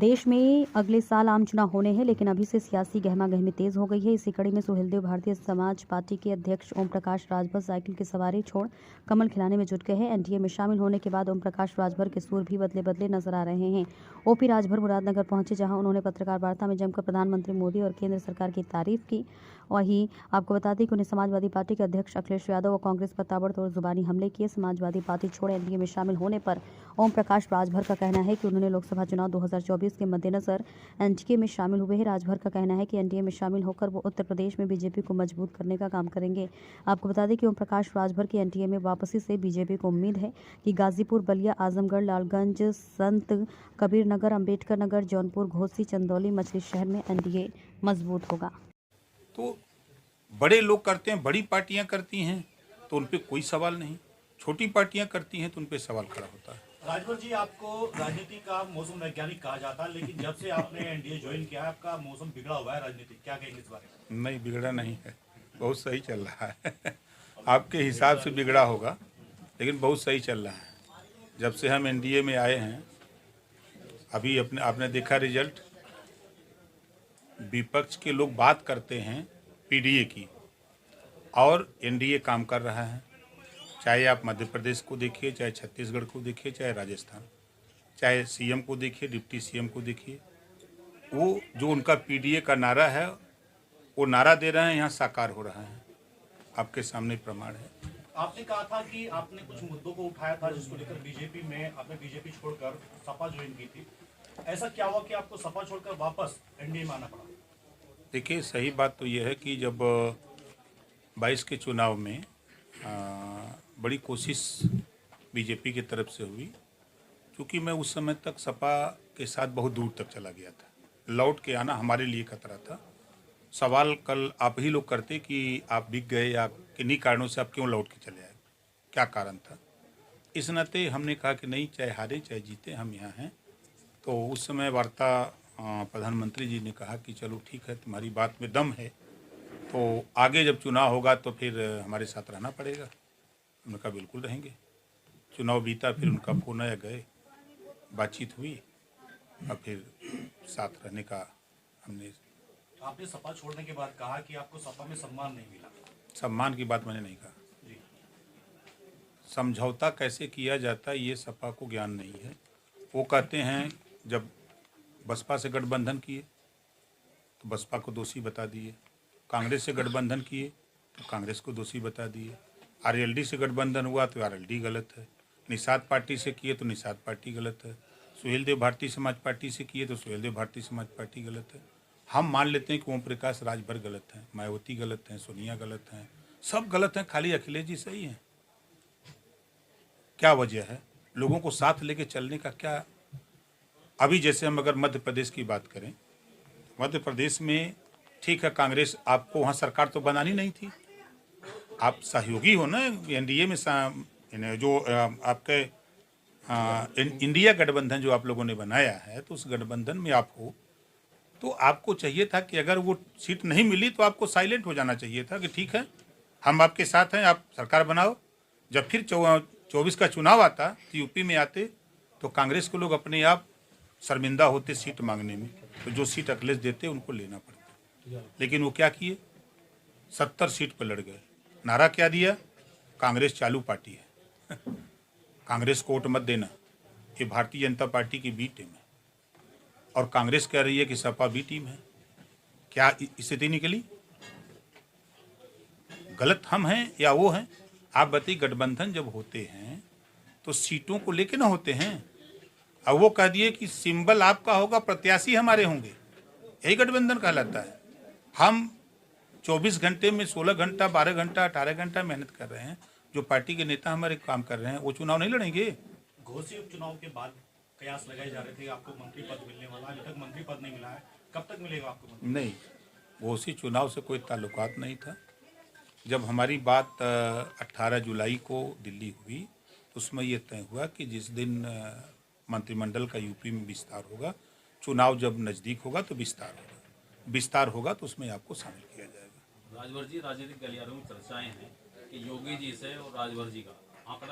देश में अगले साल आम चुनाव होने हैं, लेकिन अभी से सियासी गहमा-गहमी तेज हो गई है। इसी कड़ी में सुहेलदेव भारतीय समाज पार्टी के अध्यक्ष ओम प्रकाश राजभर साइकिल की सवारी छोड़ कमल खिलाने में जुट गए हैं। एनडीए में शामिल होने के बाद ओम प्रकाश राजभर के सुर भी बदले-बदले नजर आ रहे हैं। ओपी राजभर मुरादनगर पहुंचे, जहां उन्होंने पत्रकार वार्ता में जमकर प्रधानमंत्री मोदी और केंद्र सरकार की तारीफ की। वहीं आपको बता दें कि उन्हें समाजवादी पार्टी के अध्यक्ष अखिलेश यादव और कांग्रेस पर ताबड़तोड़ जुबानी हमले किए। समाजवादी पार्टी छोड़ एनडीए में शामिल होने पर ओम प्रकाश राजभर का कहना है कि उन्होंने लोकसभा चुनाव 2024 के मद्देनजर एनडीए में शामिल हुए हैं। राजभर का कहना है कि एनडीए में शामिल होकर वो उत्तर प्रदेश में बीजेपी को मजबूत करने का काम करेंगे। आपको बता दें कि ओम प्रकाश राजभर की एनडीए में वापसी से बीजेपी को उम्मीद है कि गाजीपुर, बलिया, आजमगढ़, लालगंज, संत कबीर नगर, अम्बेडकर नगर, जौनपुर, घोसी, चंदौली, मछली शहर में एनडीए मजबूत होगा। तो बड़े लोग करते हैं, बड़ी पार्टियां करती हैं तो उन पे कोई सवाल नहीं, छोटी पार्टियां करती हैं तो उन पे सवाल खड़ा होता है। राजभर जी, आपको राजनीति का मौसम वैज्ञानिक कहा जाता है, लेकिन जब से आपने एनडीए ज्वाइन किया है आपका मौसम बिगड़ा हुआ है राजनीति, क्या कहेंगे इस बारे में? नहीं, बिगड़ा नहीं है, बहुत सही चल रहा है आपके हिसाब से बिगड़ा होगा, लेकिन बहुत सही चल रहा है। जब से हम एनडीए में आए हैं, अभी आपने देखा रिजल्ट, विपक्ष के लोग बात करते हैं पीडीए की और एनडीए काम कर रहा है। चाहे आप मध्य प्रदेश को देखिए, चाहे छत्तीसगढ़ को देखिए, चाहे राजस्थान, चाहे सीएम को देखिए, डिप्टी सीएम को देखिए, वो जो उनका पीडीए का नारा है वो नारा दे रहे हैं, यहाँ साकार हो रहा है। आपके सामने प्रमाण है। आपने कहा था कि आपने कुछ मुद्दों को उठाया था जिसको लेकर बीजेपी में आपने बीजेपी छोड़कर सपा ज्वाइन की थी। ऐसा क्या हुआ कि आपको सपा छोड़कर वापस एनडीए में आना पड़ा? देखिए, सही बात तो यह है कि जब 22 के चुनाव में बड़ी कोशिश बीजेपी की तरफ से हुई, क्योंकि मैं उस समय तक सपा के साथ बहुत दूर तक चला गया था। लौट के आना हमारे लिए खतरा था। सवाल कल आप ही लोग करते कि आप बिक गए या किन्हीं कारणों से आप क्यों लौट के चले आए, क्या कारण था। इस नाते हमने कहा कि नहीं, चाहे हारे चाहे जीते हम यहाँ हैं। तो उस समय वार्ता प्रधानमंत्री जी ने कहा कि चलो ठीक है, तुम्हारी बात में दम है, तो आगे जब चुनाव होगा तो फिर हमारे साथ रहना पड़ेगा। हमने कहा बिल्कुल रहेंगे। चुनाव बीता, फिर उनका फोन आया, गए, बातचीत हुई और फिर साथ रहने का हमने। आपने सपा छोड़ने के बाद कहा कि आपको सपा में सम्मान नहीं मिला। सम्मान की बात मैंने नहीं कहा जी। समझौता कैसे किया जाता है ये सपा को ज्ञान नहीं है। वो कहते हैं जब बसपा से गठबंधन किए तो बसपा को दोषी बता दिए, कांग्रेस से गठबंधन किए तो कांग्रेस को दोषी बता दिए, आरएलडी से गठबंधन हुआ तो आरएलडी गलत है, निषाद पार्टी से किए तो निषाद पार्टी गलत है, सुहेलदेव भारतीय समाज पार्टी से किए तो सुहेलदेव भारतीय समाज पार्टी गलत है। हम मान लेते हैं कि ओम प्रकाश राजभर गलत हैं, मायावती गलत हैं, सोनिया गलत हैं, सब गलत हैं, खाली अखिलेश जी सही हैं। क्या वजह है? लोगों को साथ लेके चलने का क्या? अभी जैसे हम अगर मध्य प्रदेश की बात करें, मध्य प्रदेश में ठीक है, कांग्रेस, आपको वहाँ सरकार तो बनानी नहीं थी, आप सहयोगी हो ना एनडीए में। जो आपके इंडिया गठबंधन जो आप लोगों ने बनाया है, तो उस गठबंधन में आप हो, तो आपको चाहिए था कि अगर वो सीट नहीं मिली तो आपको साइलेंट हो जाना चाहिए था कि ठीक है, हम आपके साथ हैं, आप सरकार बनाओ। जब फिर 24 का चुनाव आता तो यूपी में आते तो कांग्रेस के लोग अपने आप शर्मिंदा होते सीट मांगने में, तो जो सीट अखिलेश देते उनको लेना पड़ता। लेकिन वो क्या किए, 70 सीट पर लड़ गए। नारा क्या दिया? कांग्रेस चालू पार्टी है कांग्रेस को वोट मत देना, ये भारतीय जनता पार्टी की बी टीम है। और कांग्रेस कह रही है कि सपा बी टीम है। क्या स्थिति निकली? गलत हम हैं या वो हैं? आप बताइए। गठबंधन जब होते हैं तो सीटों को लेके ना होते हैं। अब वो कह दिए कि सिंबल आपका होगा, प्रत्याशी हमारे होंगे, यही गठबंधन कहलाता है। हम 24 घंटे में 16 घंटा, 12 घंटा, 18 घंटा मेहनत कर रहे हैं। जो पार्टी के नेता हमारे काम कर रहे हैं वो चुनाव नहीं लड़ेंगे। घोसी उपचुनाव के बाद कयास लगाए जा रहे थे आपको मंत्री पद मिलने वाला, अभी तक मंत्री पद नहीं मिला है, कब तक मिलेगा आपको मंत्री? नहीं, घोसी चुनाव से कोई ताल्लुकात नहीं था। जब हमारी बात 18 जुलाई को दिल्ली हुई तो उसमें ये तय हुआ कि जिस दिन मंत्रिमंडल का यूपी में विस्तार होगा, चुनाव जब नज़दीक होगा तो विस्तार होगा तो उसमें आपको शामिल किया जाएगा। राजभर जी, राजनीतिक गलियारों में चर्चाएं हैं कि योगी जी से और राजभर जी का